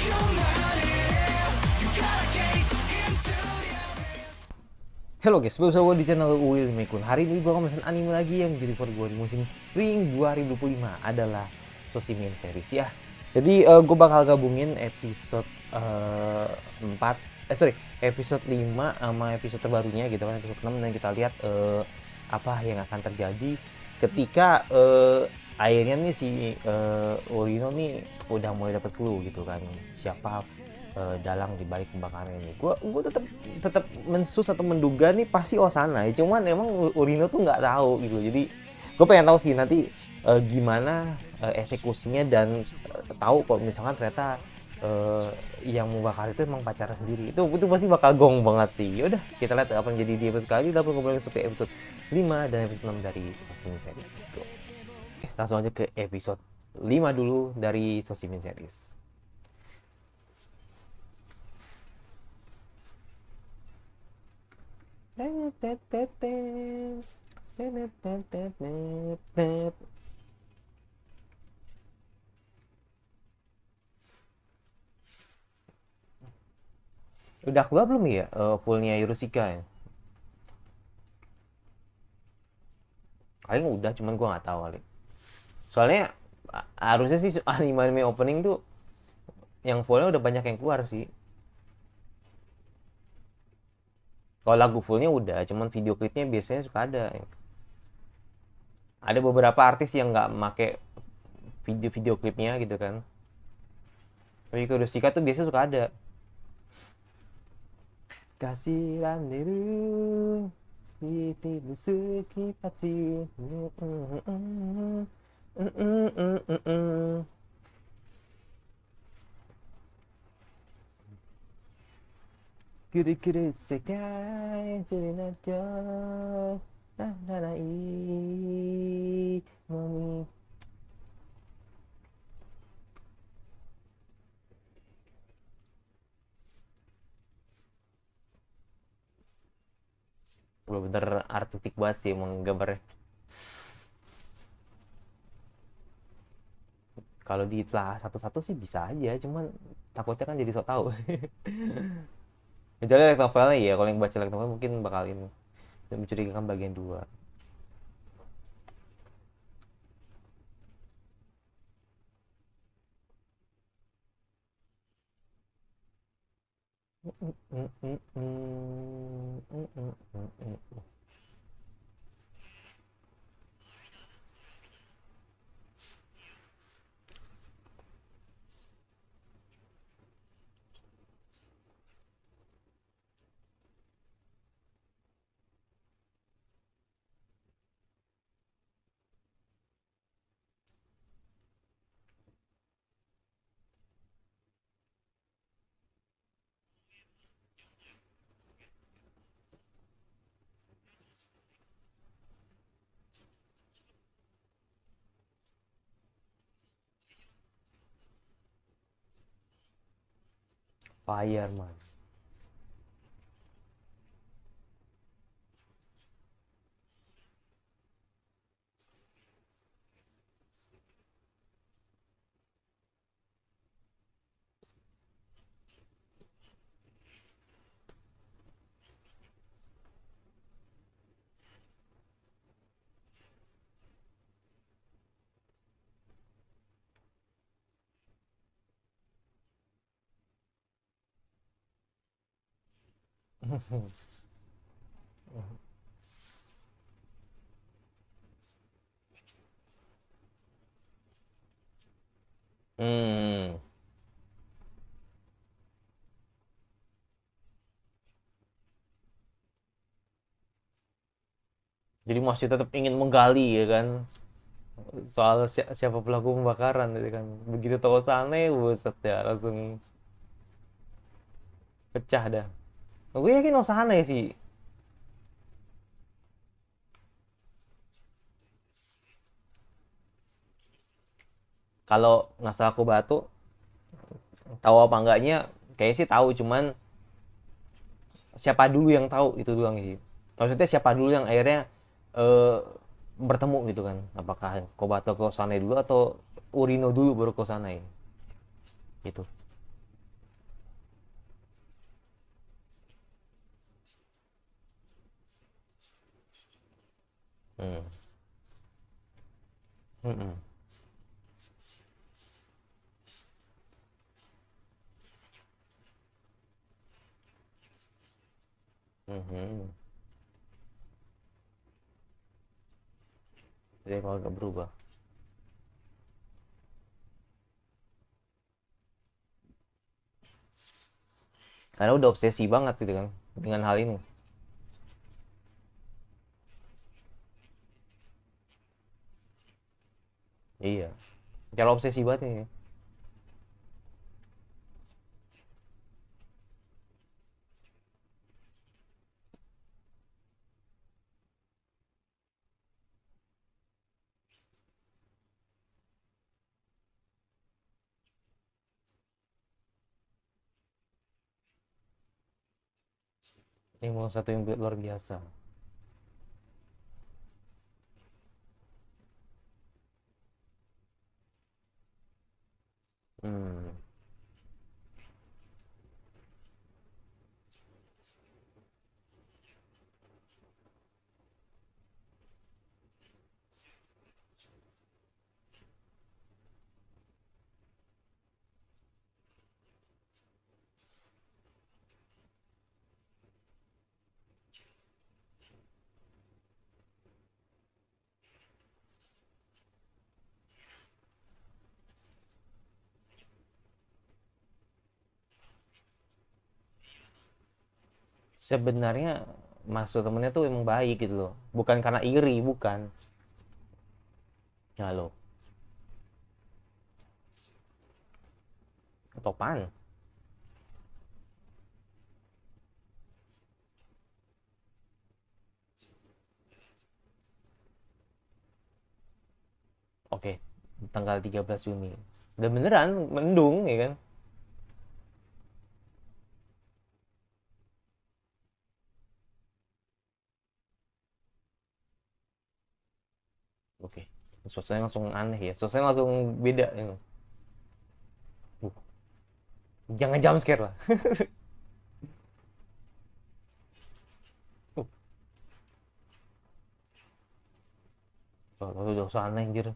Halo guys, bersama gue di channel Will Mekun. Hari ini gue akan mesen anime lagi yang menjadi favorit gue di musim Spring 2025 adalah Sosimin series ya. Jadi gue bakal gabungin episode 4, episode 5 sama episode terbarunya gitu kan, episode 6, dan kita lihat apa yang akan terjadi ketika akhirnya nih si Urino nih udah mulai dapet clue gitu kan, siapa dalang di balik kebakaran ini. Gue tetap mensus atau menduga nih pasti Osana ya, cuman emang Urino tuh nggak tahu gitu. Jadi gue pengen tahu sih nanti gimana eksekusinya, dan tahu kalau misalkan ternyata yang membakar itu emang pacarnya sendiri. Itu pasti bakal gong banget sih. Yaudah, kita lihat apa yang jadi di episode kali ini. Lalu ngobrolin sampai episode 5 dan episode 6 dari Sosimin series. Let's go. Langsung aja ke episode 5 dulu dari Sosimin series. Udah keluar belum ya fullnya Hiroshika ya? Paling udah, cuman gua nggak tahu kali. Soalnya harusnya sih anime opening tuh yang fullnya udah banyak yang keluar sih. Kalau lagu fullnya udah, cuman video klipnya biasanya suka ada. Ada beberapa artis yang nggak make video klipnya gitu kan. Tapi kalau Hiroshika tuh biasanya suka ada. Kasih randeru Siti busuki pachi. Guru-guru sekai Jirinacho Nanarai Momi. Bener-bener artistik banget sih emang gambarnya. Kalau ditelah satu-satu sih bisa aja, cuman takutnya kan jadi sok tahu. Kecuali light novelnya ya, kalau yang baca light novel mungkin bakal ini mencurigakan bagian 2. Fireman. Hmm. Jadi masih tetap ingin menggali ya kan, soal siapa pelaku pembakaran gitu kan. Begitu tahu sana, buset ya langsung pecah dah. Gue yakin Osana ya sih. Kalau nggak salah aku batu, tahu apa enggaknya kayaknya sih tahu, cuman siapa dulu yang tahu itu doang sih. Maksudnya siapa dulu yang akhirnya eh, bertemu gitu kan. Apakah Kobato ke Osane dulu atau Urino dulu baru ke Osane gitu. Hmm. Mm-mm. Mhm. Jadi kalau nggak berubah, karena udah obsesi banget gitu kan dengan hal ini. Iya, kalau obsesi banget ini. Ini mau satu yang luar biasa. Hmm. Sebenarnya maksud temennya tuh emang baik gitu loh, bukan karena iri, bukan. Ya lo, topan. Oke, tanggal 13 Juni. Dan beneran mendung ya kan. Oke, suasananya langsung aneh ya, suasananya langsung beda ya. Uh, jangan jump scare lah. uh, Kalau udah usah aneh anjir.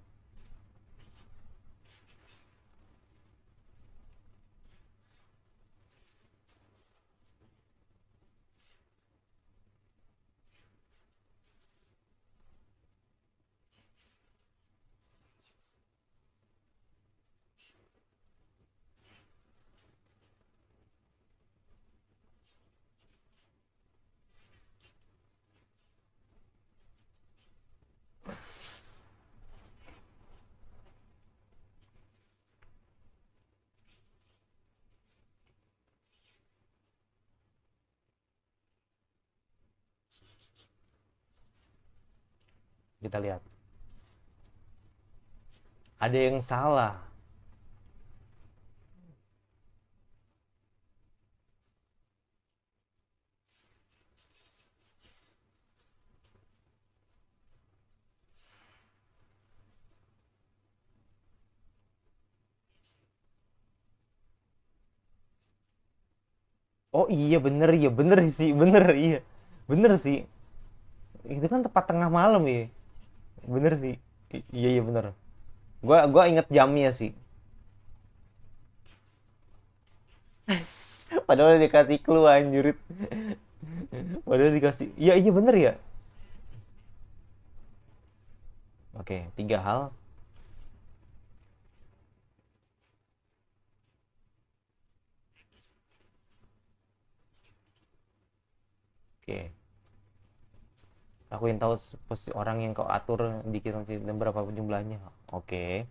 Kita lihat. Ada yang salah. Oh iya bener sih, bener iya. Bener sih. Itu kan tepat tengah malam ya. Bener sih. Iya iya bener. Gua inget jamnya sih. Padahal dikasih clue anjir. Padahal dikasih. Iya iya bener ya. Oke, tiga hal. Oke. Aku yang tahu posisi orang yang kau atur dikirim dan berapa jumlahnya. Oke.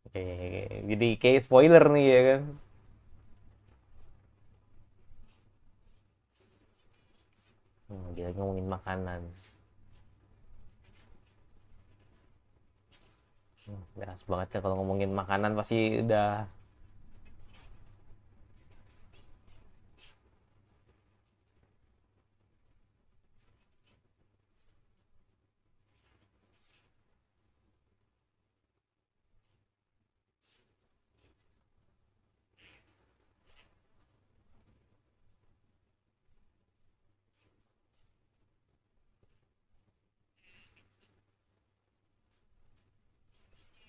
Oke. Jadi kayak spoiler nih ya kan. Dia ngomongin makanan. Beres banget ya kalau ngomongin makanan pasti udah.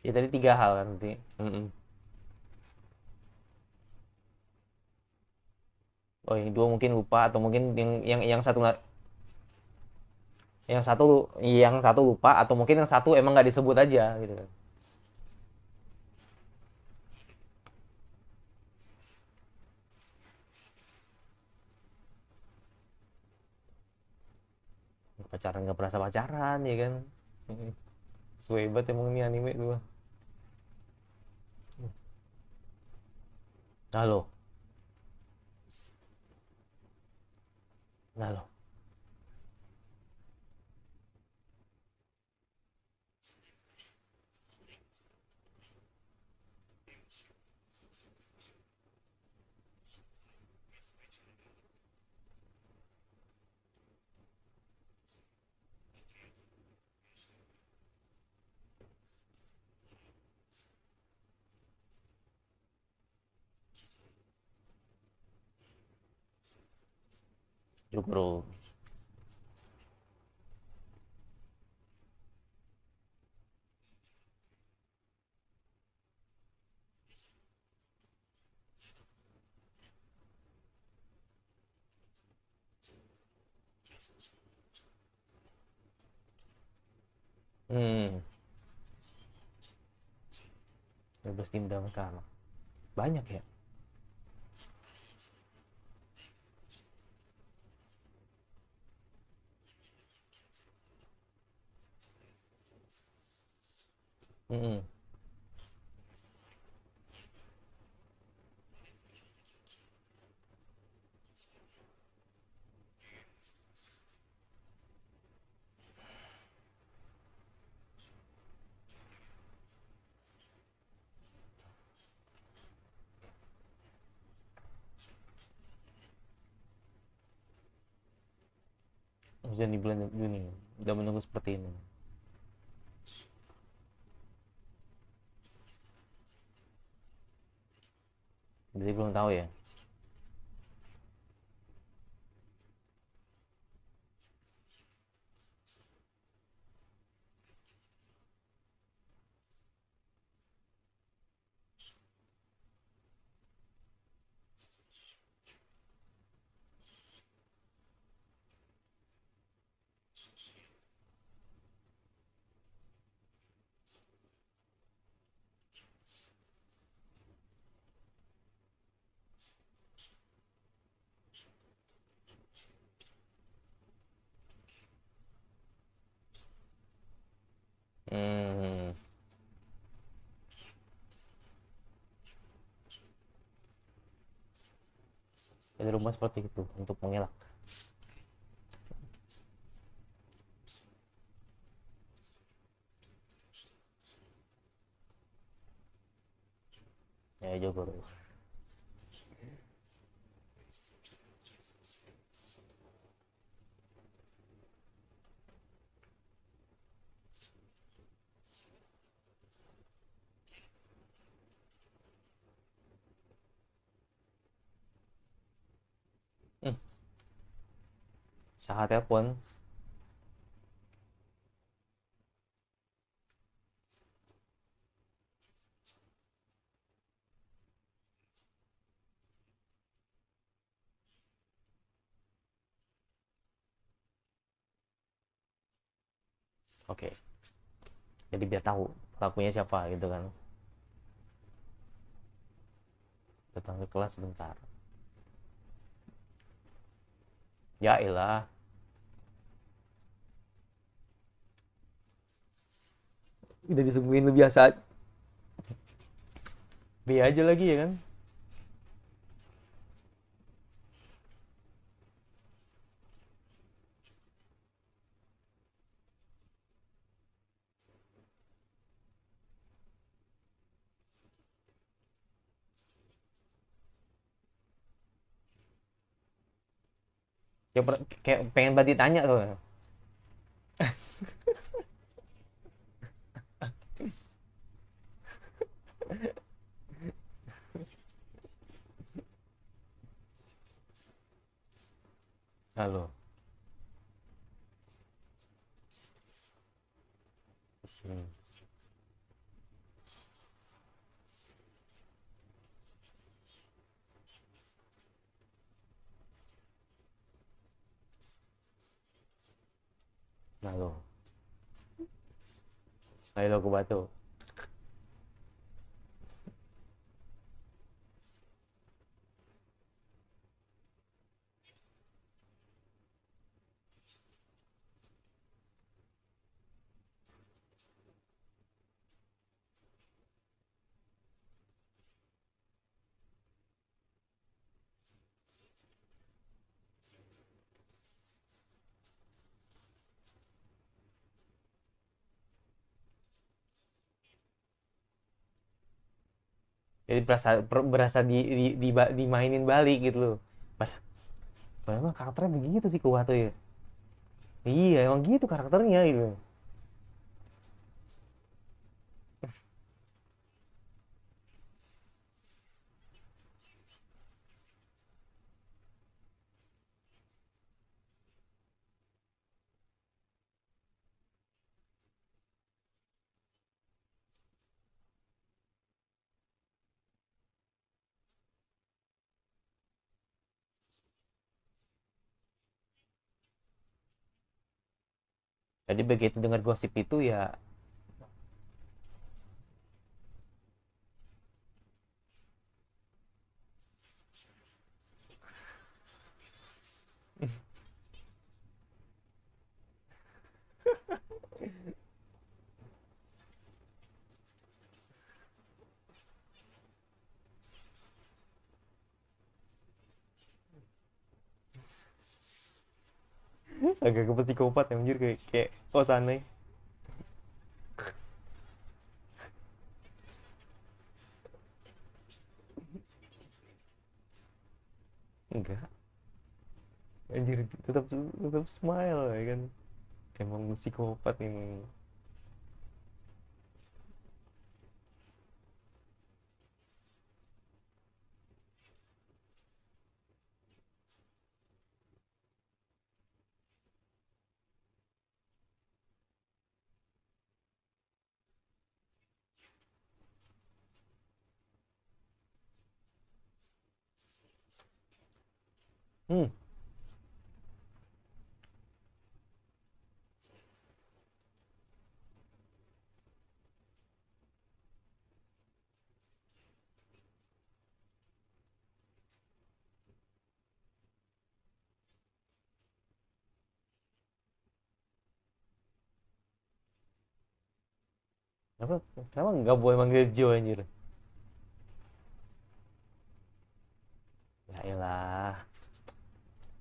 Ya tadi tiga hal kan tadi. Mm-mm. Oh yang dua mungkin lupa atau mungkin yang satu nggak, yang satu lupa atau mungkin yang satu emang nggak disebut aja gitu kan. Pacaran nggak berasa pacaran ya kan. Mm. Sesuai banget emang ini anime gua. Nah lo, nah lo. Jogoro. Hmm, 12 tim dalam kalah. Banyak ya. Mm-mm. Hujan di bulan Juni. Udah menunggu seperti ini. Jadi belum tahu ya. Hmm. Jadi rumah seperti itu untuk mengelak. Ya Jogoro. Hmm. Saat telepon. Oke. Jadi biar tahu pelakunya siapa gitu kan. Datang ke kelas sebentar. Ya elah. Udah disungguhin lu biasa. B aja lagi ya kan. Kayak pengen banget ditanya tuh. Halo. Hmm. Lalu, ayo lo ke Batu. Jadi berasa dimainin balik gitu loh. Padahal emang karakternya begitu sih Kuwato ya. Iya, emang gitu karakternya gitu. Jadi begitu dengar gosip itu ya, agak ke psikopat ya anjir, kayak oh santai. Enggak, anjir tetap tetap smile ya kan. Emang psikopat emang. Hmm, apa? Kenapa nggak boleh manggil Joe anjir? Ya elah.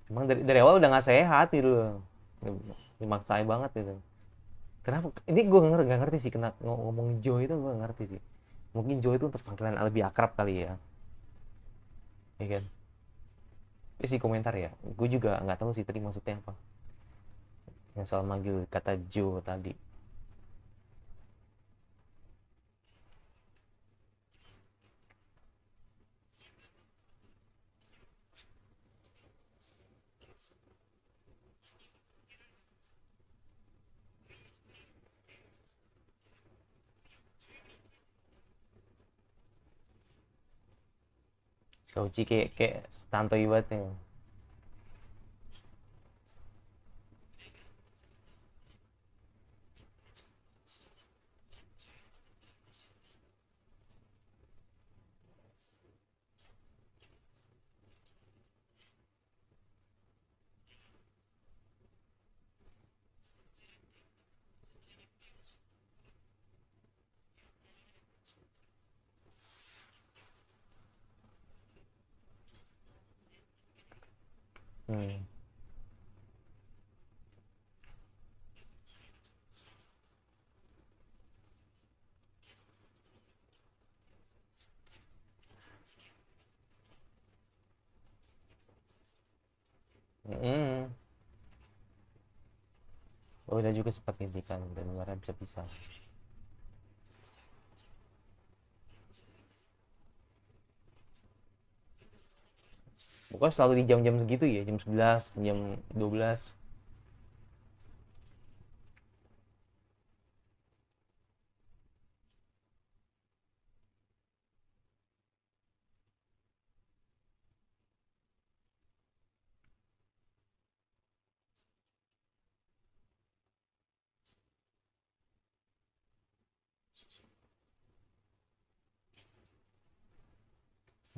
Emang dari awal udah nggak sehat gitu loh. Dimaksain banget gitu. Kenapa? Ini gue nggak ngerti sih, kena ngomong Joe itu gue nggak ngerti sih. Mungkin Joe itu untuk panggilan lebih akrab kali ya. Ya kan? Ini sih komentar ya. Gue juga nggak tahu sih tadi maksudnya apa. Yang soal manggil kata Joe tadi. Si Kauci kayak santai banget nih. Hmm. Hmm. Oh, udah juga sempat ngintikan dan kemarin bisa pisah. Pokoknya selalu di jam-jam segitu ya, jam 11, jam 12.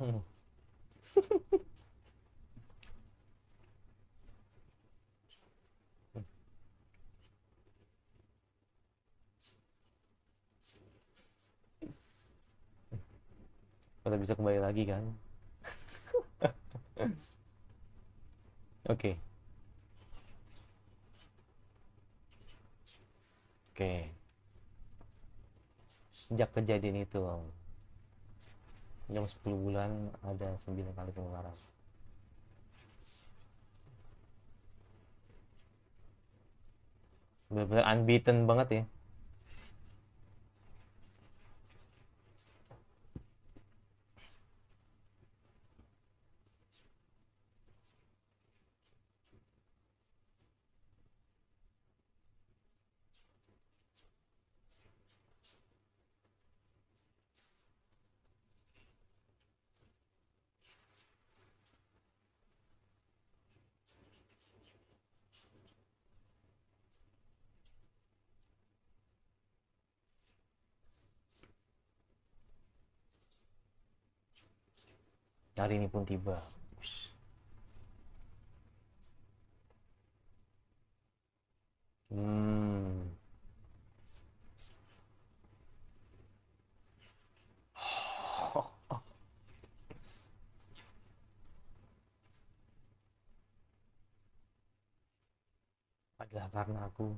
Hmm. Udah bisa kembali lagi kan? Oke, oke. Sejak kejadian itu, jam 10 bulan ada 9 kali penularan. Benar-benar unbeaten banget ya. Hari ini pun tiba. Ush. Hmm. Adalah karena aku.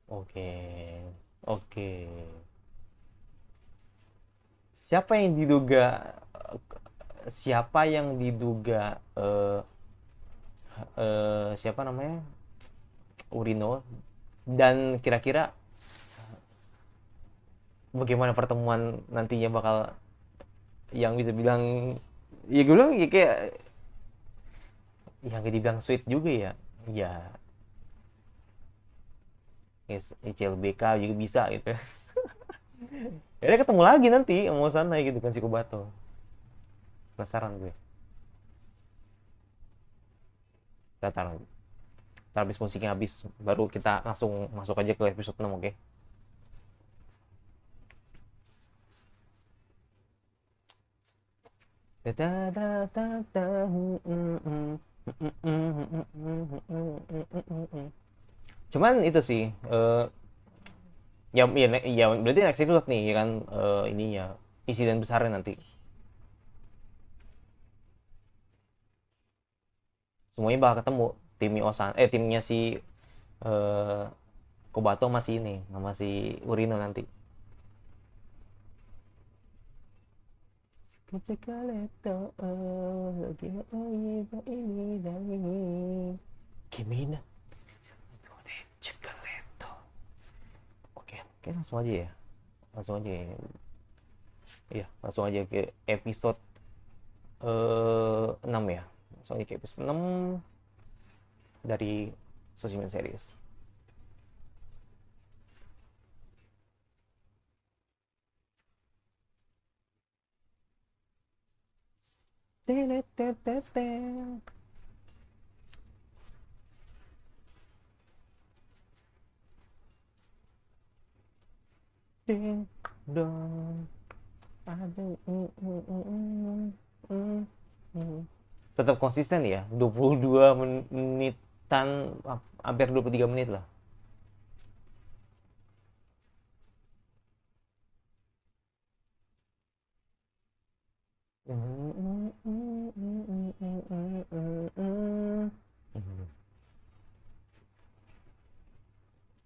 Oke. Oke. Siapa yang diduga siapa yang diduga siapa namanya? Urino, dan kira-kira bagaimana pertemuan nantinya bakal yang bisa bilang, ya gue bilang ya kayak yang dibilang sweet juga ya. Ya, yes, CLBK juga bisa gitu. Ya ketemu lagi nanti mau sana gitu kan si Kubato. Penasaran gue. Ntar, ntar habis musiknya habis baru kita langsung masuk aja ke episode 6, oke? Cuman itu sih, ya, ya, ya berarti next episode nih ya kan, ininya insiden besarnya nanti semuanya bakal ketemu timnya Osan, timnya si eh, Kobato masih ini sama si Urino nanti. Gimana? Oke, oke, langsung aja ya. Langsung aja ya. Iya, langsung aja ke episode 6 ya. Langsung aja ke episode 6 dari Sosimen Series. Ding dong. Tetap konsisten ya, 22 menitan, hampir 23 menit lah.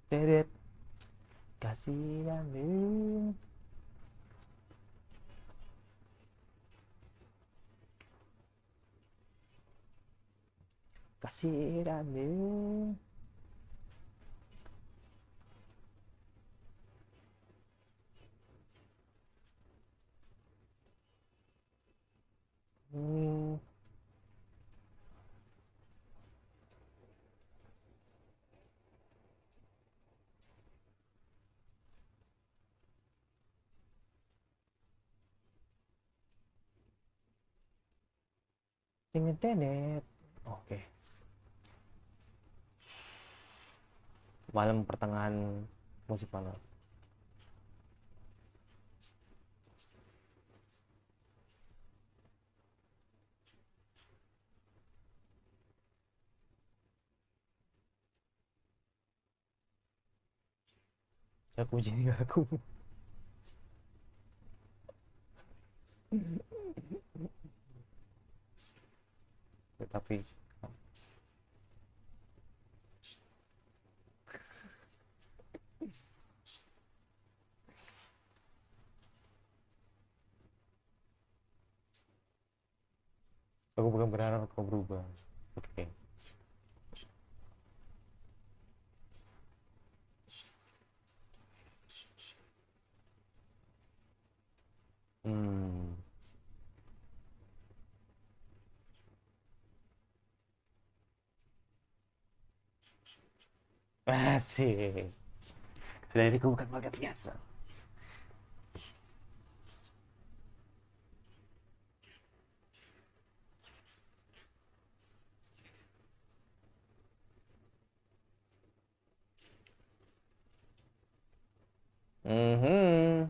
Deret, kasih dan kasih dan oke, malam pertengahan musim panas. Aku jadi aku. Tapi aku bukan berharap kau berubah. Oke. Hmm. Asik. Dari aku bukan warga biasa. Mhm.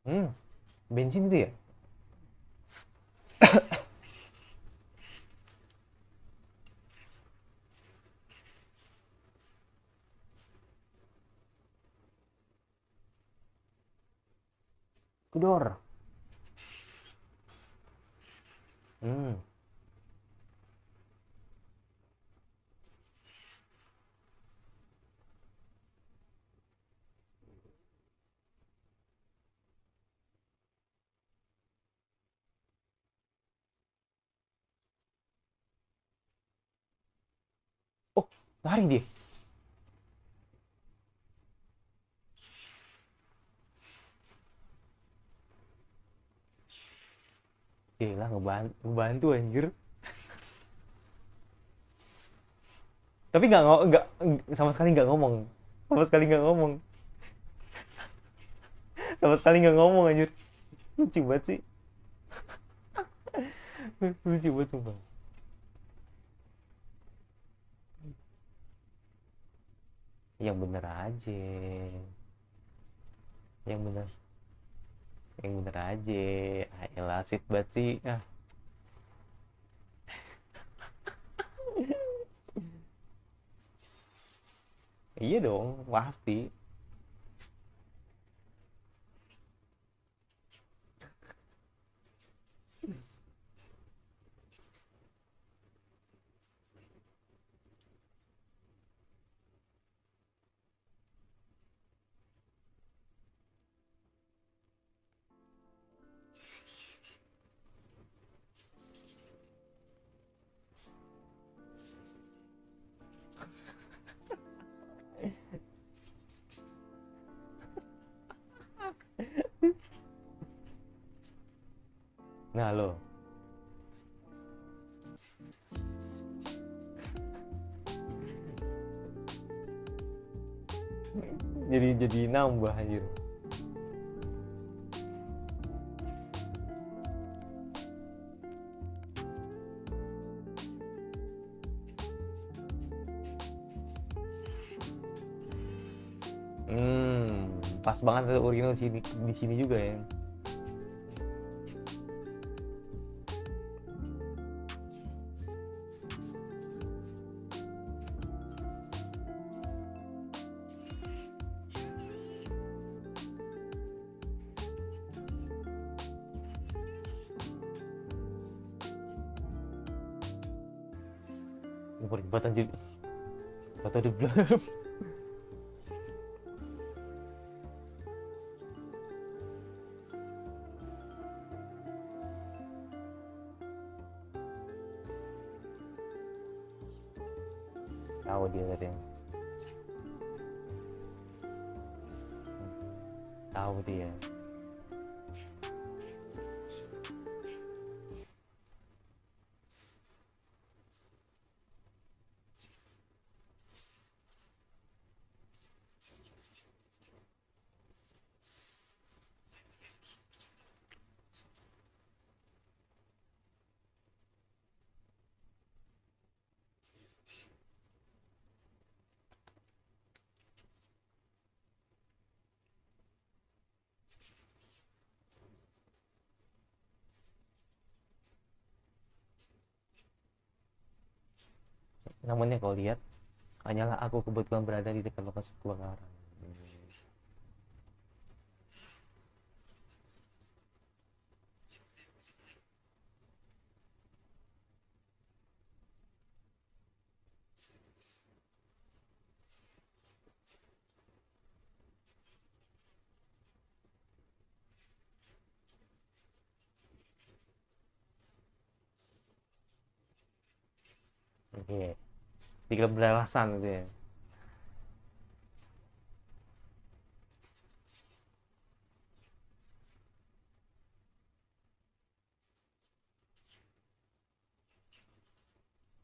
Hmm. Bensin itu ya? Kedor. Hmm. Oh, lari dia. Gila, ngebantu anjir. Tapi nggak sama sekali nggak ngomong. Sama sekali nggak ngomong. Sama sekali nggak ngomong anjir. Lucu banget sih. Lucu banget sumpah. Yang bener aja. Yang bener. Yang bener aja. Ayolah, sweet banget sih. Ah, iya dong, pasti. Nah lo, jadi nambah anjir. Hmm, pas banget ada original di sini juga ya. Buat anjir. Atau di belum. Tahu dia dari yang tahu dia. Namun ya kau lihat, hanyalah aku kebetulan berada di dekat lokasi kebakaran. Oke, tidak beralasan gitu ya.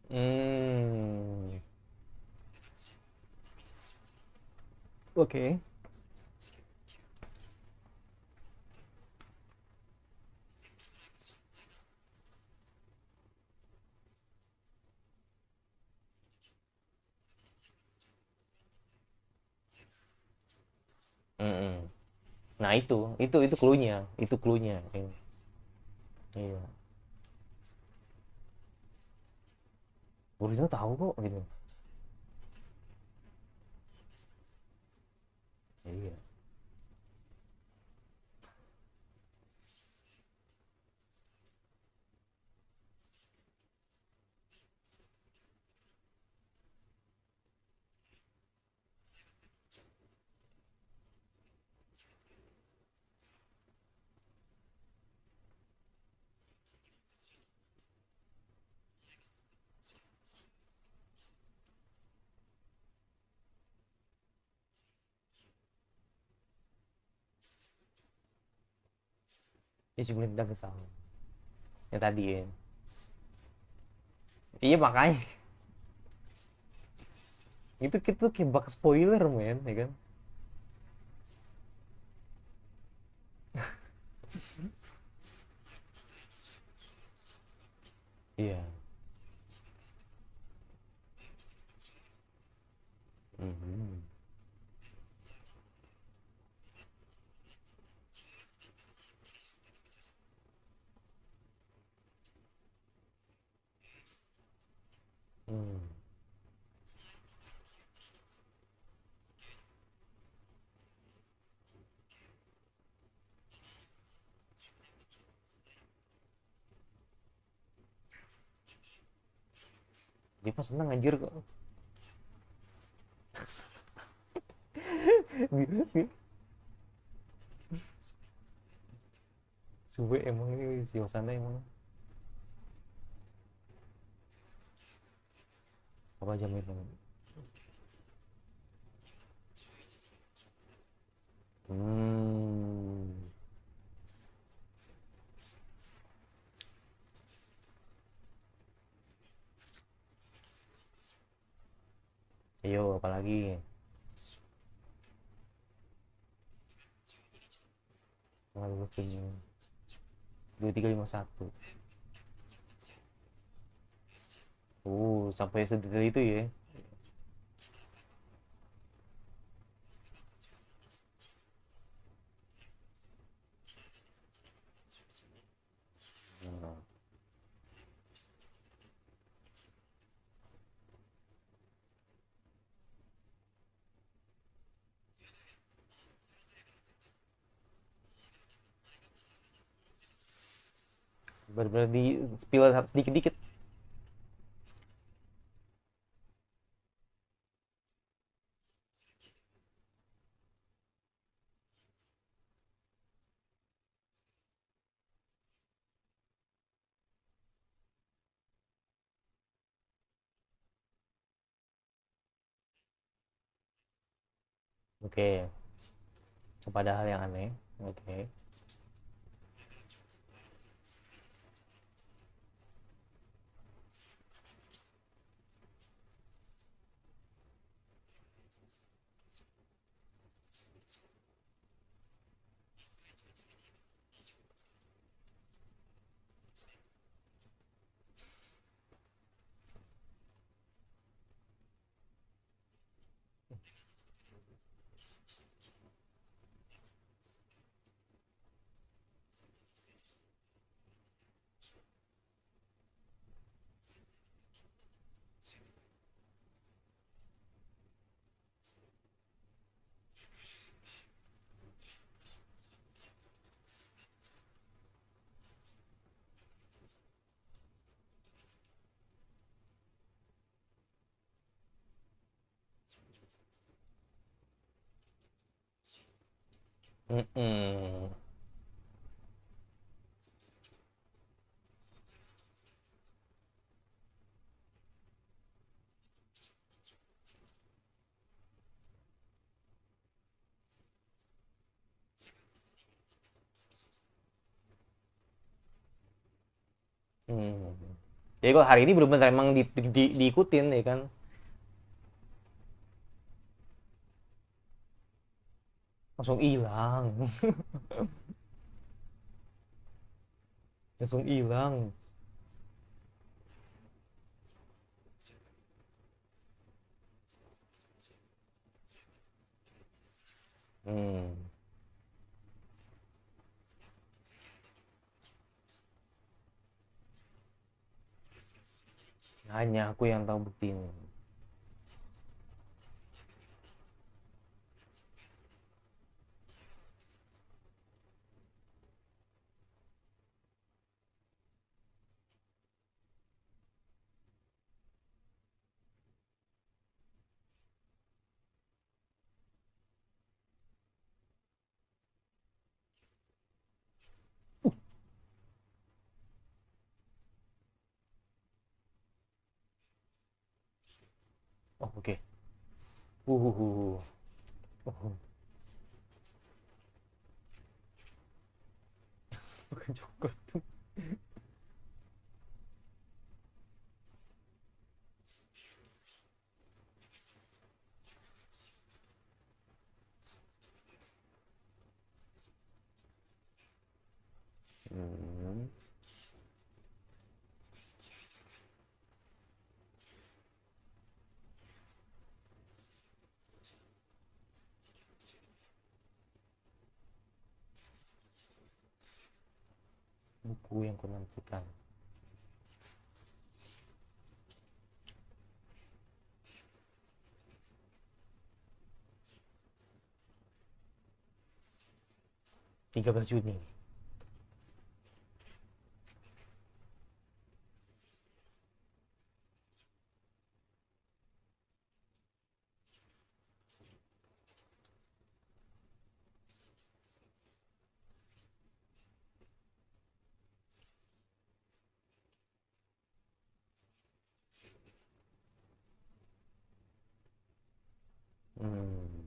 Hmm, oke. Mm-mm. Nah itu cluenya, itu cluenya. Iya. Burrito tahu kok gitu. Iya. Ya sebelum kita kesal. Yang tadi ya. Iya makanya itu kita kayak bak spoiler men, ya kan? Iya. Mhm. Hmm. Dia pas seneng anjir kok. Suwe emang ini si Wasana emang apa jam itu. Hmm. Ayo apalagi. 2351. Sampai sedetail itu ya. Nah, benar-benar di spill sedikit-dikit. Oke, kepada hal yang aneh. Oke. Mm-mm. Hmm. Jadi kalau hari ini benar-benar emang diikutin ya kan, langsung hilang, langsung hilang. Hmm. Hanya aku yang tahu bukti ini. Oh, oke. Okay. Uh. Oh, bukan coklat. Hmm. Buku yang kunantikan. 13 Juni. Hmm.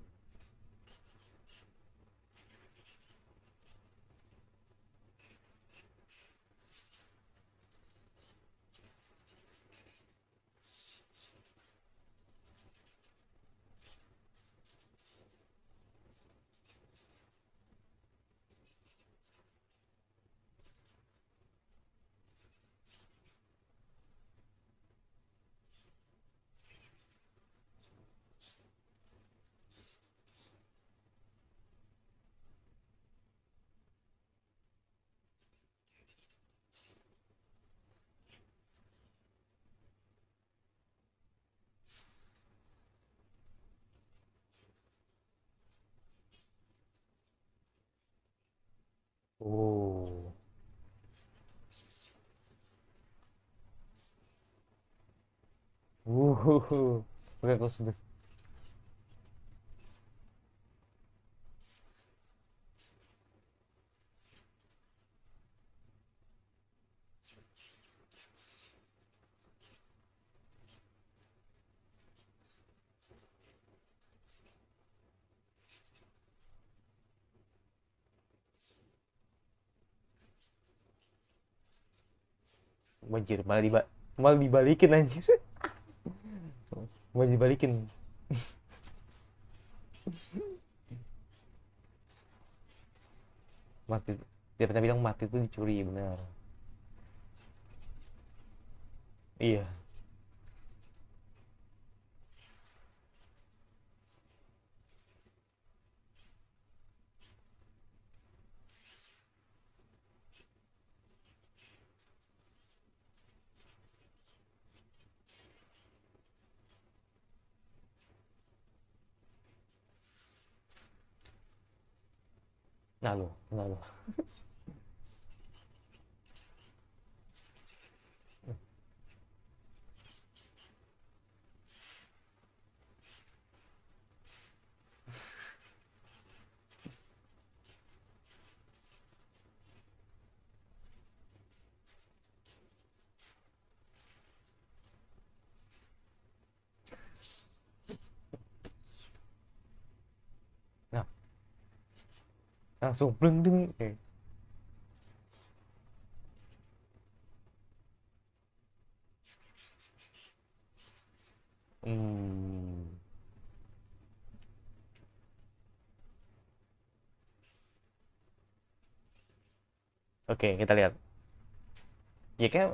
Oh. Oke, aku sudah. Banjir, malah dibalikin anjir. Malah dibalikin. Mati. Dia pernah bilang mati itu dicuri, bener. Iya. Nah lo. langsung bleng deng. Hmm. Oke, kita lihat. Ya kayak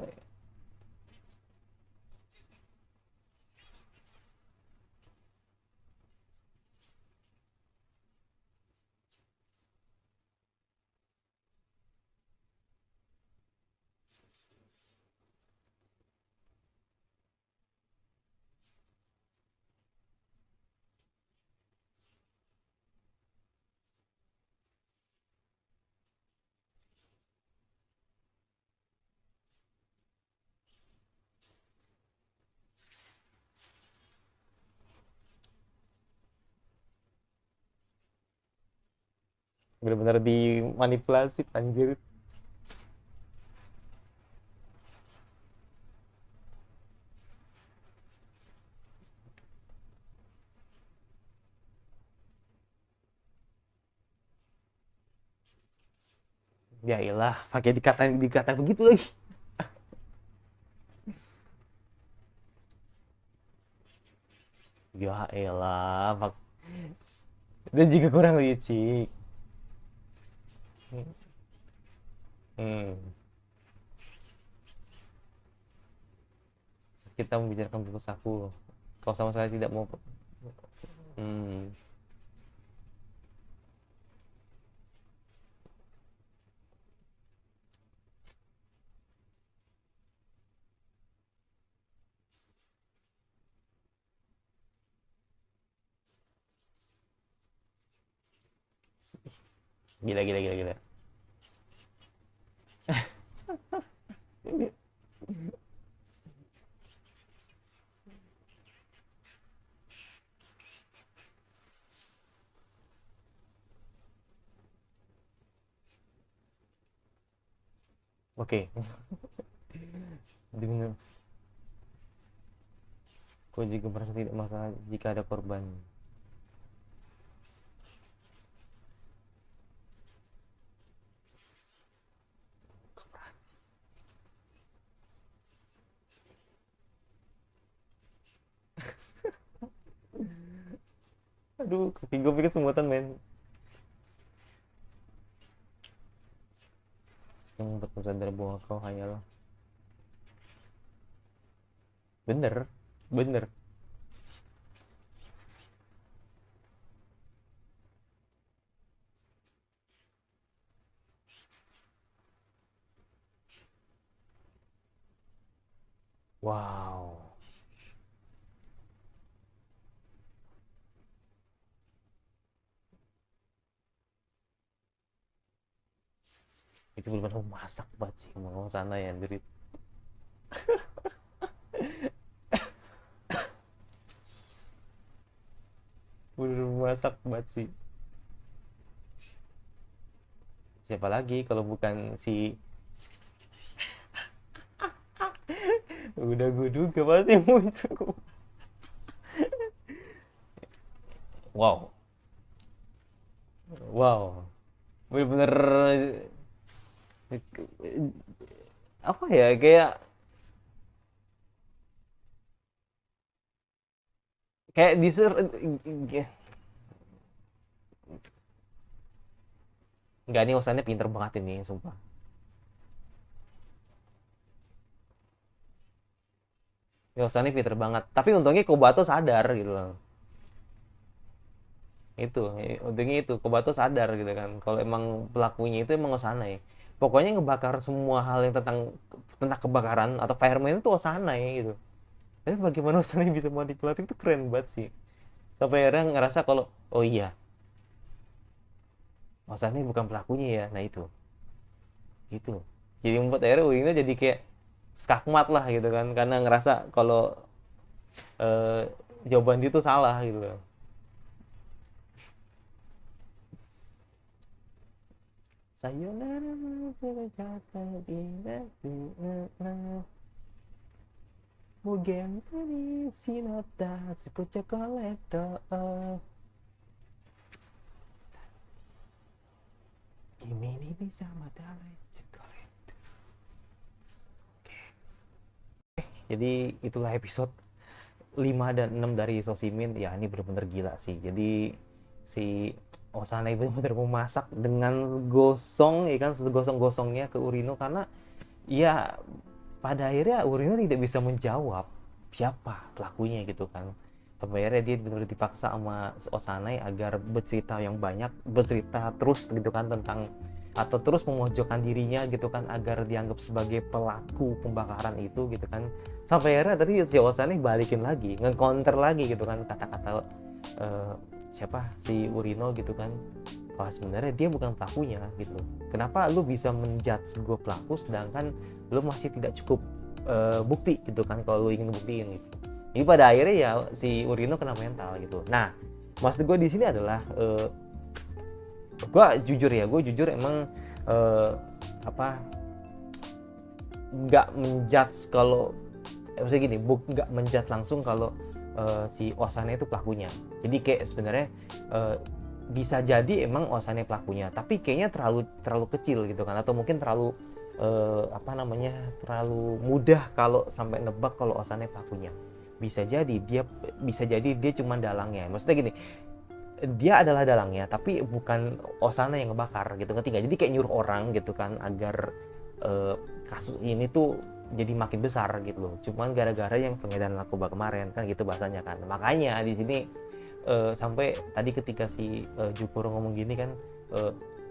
benar-benar dimanipulasi anjir. Ya iyalah, pakai dikata begitu lagi. Ya elah, dan juga kurang licik. Hmm. Kita membicarakan buku saku. Kau sama sekali tidak mau. Hmm. Gila, gila, gila, gila. Oke. Dengan kau juga merasa tidak masalah jika ada korban. Aduh, kaki gue pikir semuatan men. Yang membuatmu sadar bahwa kau hanyalah. Bener, bener. Wow. Itu benar-benar masak banget sih mau sana ya dari. Bener masak banget sih. Siapa lagi kalau bukan si. Udah gue duga pasti muncul. Wow, wow, bener-bener apa ya kayak kayak diser nggak nih usahannya pinter banget ini sumpah. Ya usahannya pinter banget tapi untungnya Kobato sadar gitu loh. Itu untungnya itu Kobato sadar gitu kan kalau emang pelakunya itu emang Osana ya, pokoknya ngebakar semua hal yang tentang tentang kebakaran atau fireman itu Osana ya gitu. Tapi bagaimana Osana bisa manipulatif itu keren banget sih, sampai akhirnya ngerasa kalau oh iya Osana bukan pelakunya ya. Nah itu jadi membuat akhirnya Wingnya jadi kayak skakmat lah gitu kan karena ngerasa kalau eh, jawaban dia tuh salah gitu loh. Sayonara kata Mugen ni sinota tsuko chocolate. Kimi ni bisa madare chocolate. Oke. Jadi itulah episode 5 dan 6 dari Sosimin. Ya ini bener-bener gila sih. Jadi si Osane bener-bener memasak dengan gosong ya kan, segosong-gosongnya ke Urino karena ya pada akhirnya Urino tidak bisa menjawab siapa pelakunya gitu kan. Sampai akhirnya dia benar-benar dipaksa sama Osanai agar bercerita yang banyak, bercerita terus gitu kan tentang atau terus memojokkan dirinya gitu kan agar dianggap sebagai pelaku pembakaran itu gitu kan. Sampai akhirnya tadi si Osanai balikin lagi, nge-counter lagi gitu kan kata-kata siapa si Urino gitu kan, bahwa sebenarnya dia bukan pelakunya gitu. Kenapa lu bisa menjudge gue pelaku sedangkan lu masih tidak cukup bukti gitu kan kalau lu ingin buktiin gitu. Jadi pada akhirnya ya si Urino kena mental gitu. Nah, maksud gue di sini adalah gue jujur emang apa nggak menjudge kalau maksudnya gini, nggak menjudge langsung kalau si Osane itu pelakunya. Jadi kayak sebenarnya bisa jadi emang Osane pelakunya, tapi kayaknya terlalu kecil gitu kan, atau mungkin terlalu terlalu mudah kalau sampai nebak kalau Osane pelakunya. Bisa jadi dia cuma dalangnya. Maksudnya gini, dia adalah dalangnya tapi bukan Osana yang ngebakar gitu, ngerti nggak? Jadi kayak nyuruh orang gitu kan agar kasus ini tuh jadi makin besar gitu loh, cuman gara-gara yang pengedaran narkoba kemarin kan gitu bahasanya kan. Makanya di sini sampai tadi ketika si Jukuro ngomong gini kan,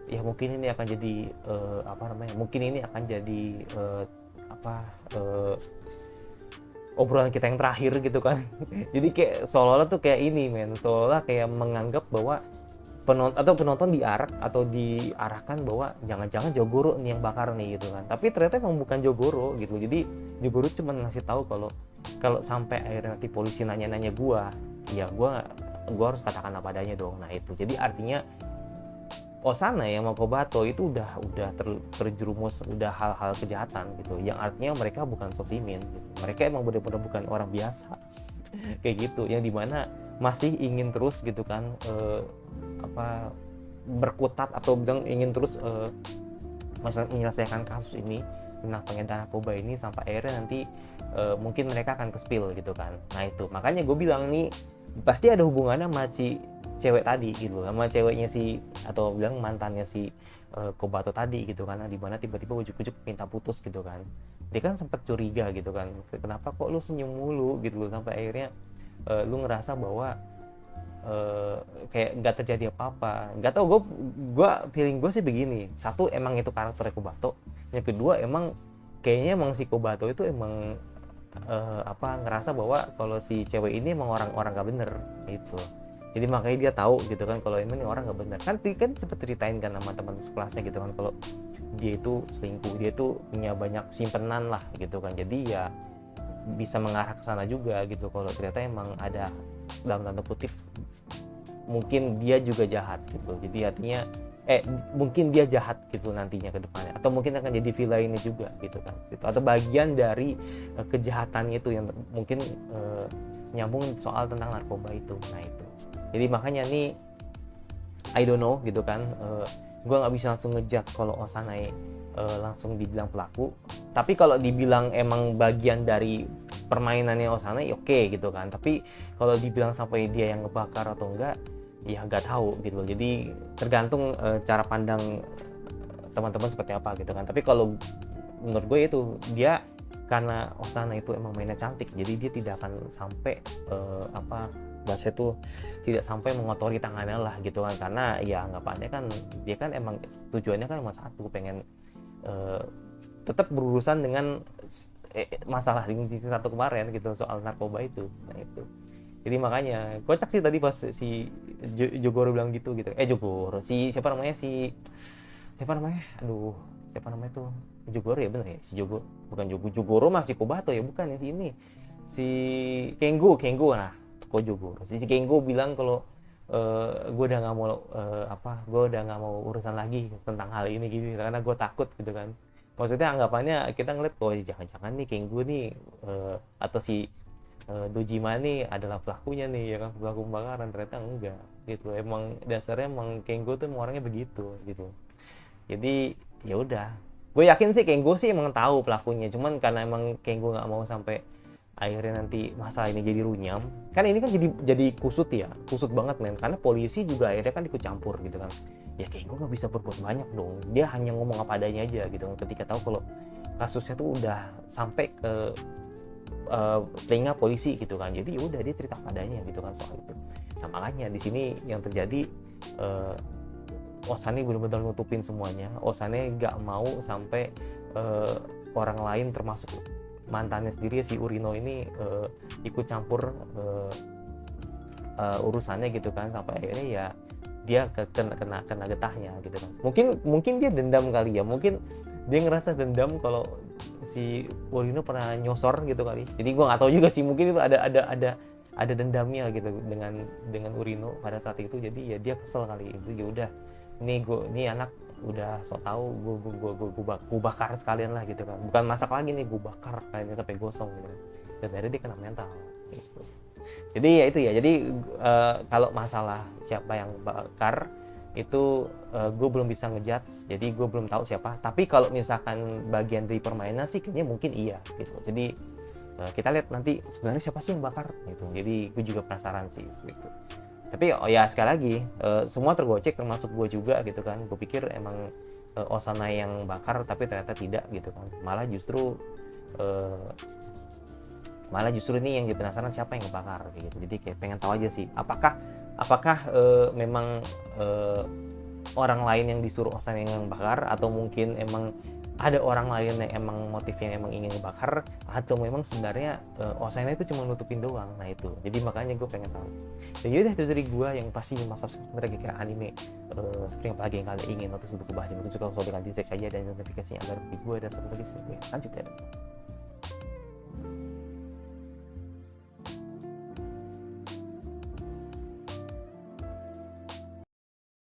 ya mungkin ini akan jadi mungkin ini akan jadi obrolan kita yang terakhir gitu kan. Jadi kayak seolah-olah tuh kayak ini seolah kayak menganggap bahwa penonton diarak atau diarahkan bahwa jangan-jangan Jogoro nih yang bakar nih gitu kan. Tapi ternyata emang bukan Jogoro gitu. Jadi Jogoro cuma ngasih tahu kalau sampai akhirnya nanti polisi nanya-nanya gua, ya gua harus katakan apa adanya dong. Nah itu. Jadi artinya Osana yang mau Kobato itu udah terjerumus udah hal-hal kejahatan gitu, yang artinya mereka bukan Sosimin gitu. Mereka emang benar-benar bukan orang biasa kayak gitu, yang dimana masih ingin terus gitu kan berkutat atau bilang ingin terus menyelesaikan kasus ini tentang pengedaran narkoba ini sampai akhirnya nanti mungkin mereka akan ke-spill gitu kan. Nah itu makanya gue bilang nih pasti ada hubungannya sama si cewek tadi gitu, sama ceweknya si atau bilang mantannya si Kobato tadi gitu kan, dimana tiba-tiba ujuk-ujuk minta putus gitu kan. Dia kan sempat curiga gitu kan, kenapa kok lu senyum mulu gitu loh, sampai akhirnya lu ngerasa bahwa kayak nggak terjadi apa-apa. Nggak tau, gue feeling gue sih begini, satu emang itu karakter Kobato, yang kedua emang kayaknya emang si Kobato itu emang ngerasa bahwa kalau si cewek ini emang orang gak bener gitu. Jadi makanya dia tahu gitu kan kalau ini orang nggak benar kan sempet ceritain kan sama teman sekelasnya gitu kan kalau dia itu selingkuh, dia itu punya banyak simpenan lah gitu kan. Jadi ya bisa mengarah ke sana juga gitu kalau ternyata emang ada dalam tanda kutip mungkin dia juga jahat gitu. Jadi artinya mungkin dia jahat gitu nantinya ke depannya, atau mungkin akan jadi villainnya juga gitu kan gitu. Atau bagian dari kejahatannya itu yang mungkin nyambung soal tentang narkoba itu. Nah itu jadi makanya nih I don't know gitu kan, gue nggak bisa langsung ngejudge kalau Osanai langsung dibilang pelaku. Tapi kalau dibilang emang bagian dari permainannya Osanai oke gitu kan. Tapi kalau dibilang sampai dia yang ngebakar atau enggak, ya nggak tahu gitu loh. Jadi tergantung cara pandang teman-teman seperti apa gitu kan. Tapi kalau menurut gue itu dia karena Osana itu emang mainnya cantik, jadi dia tidak akan sampai bahasa itu tidak sampai mengotori tangannya lah gitu kan. Karena ya anggapannya kan dia kan emang tujuannya kan cuma satu, pengen tetap berurusan dengan masalah di satu kemarin gitu soal narkoba itu. Nah itu jadi makanya kocak sih tadi pas si Jogoro bilang gitu Jogoro siapa namanya tuh Jogoro ya bener ya, si Jogoro bukan Jogoro masih Kobato ya bukan ya, ini si Kengo. Nah kok Jogoro si Kengo bilang kalau gue udah nggak mau gue udah nggak mau urusan lagi tentang hal ini gini karena gue takut gitu kan. Maksudnya anggapannya kita ngeliat jangan-jangan nih Kengo nih atau si Dojima nih adalah pelakunya nih ya kan, pelaku pembakaran. Ternyata enggak gitu, emang dasarnya emang Kengo tuh orangnya begitu gitu. Jadi ya udah, gue yakin sih Kenggo sih emang tahu pelakunya, cuman karena emang Kenggo nggak mau sampai akhirnya nanti masalah ini jadi runyam, kan ini kan jadi kusut ya, kusut banget men, karena polisi juga akhirnya kan ikut campur gitu kan. Ya Kenggo nggak bisa berbuat banyak dong, dia hanya ngomong apa adanya aja gitu kan, ketika tahu kalau kasusnya tuh udah sampai ke telinga polisi gitu kan. Jadi udah dia cerita padanya gitu kan soal itu. Nah makanya di sini yang terjadi, Osane benar-benar nutupin semuanya. Osane nggak mau sampai orang lain termasuk mantannya sendiri si Urino ini ikut campur urusannya gitu kan, sampai akhirnya ya dia kena getahnya gitu kan. Mungkin dia dendam kali ya, mungkin dia ngerasa dendam kalau si Urino pernah nyosor gitu kali. Jadi gua nggak tahu juga sih, mungkin itu ada dendamnya gitu dengan Urino pada saat itu. Jadi ya dia kesel kali itu, ya udah ini anak udah so tau, gue bakar sekalian lah gitu kan, bukan masak lagi nih, gue bakar kayaknya sampai gosong gitu kan. Dan akhirnya dia kena mental gitu. Jadi ya itu ya, jadi kalau masalah siapa yang bakar itu gue belum bisa ngejudge, jadi gue belum tahu siapa. Tapi kalau misalkan bagian dari permainan sih kayaknya mungkin iya gitu. Jadi kita lihat nanti sebenarnya siapa sih yang bakar gitu. Jadi gue juga penasaran sih seperti itu. Tapi oh ya sekali lagi semua tergocek termasuk gue juga gitu kan. Gue pikir emang Osana yang bakar, tapi ternyata tidak gitu kan. Malah justru ini yang jadi penasaran siapa yang ngebakar gitu. Jadi kayak pengen tahu aja sih apakah memang orang lain yang disuruh Osana yang bakar, atau mungkin emang ada orang lain yang emang motif yang emang ingin ngebakar, atau memang sebenarnya Osana itu cuma nutupin doang. Nah itu, jadi makanya gue pengen tahu. Dan yaudah itu dari gue yang pasti masa sebenarnya kira anime seperti apa lagi yang kalian ingin, atau sudah gue bahas, itu juga kalau kalian di saja dan notifikasinya agar gue dan sampai lagi selanjutnya.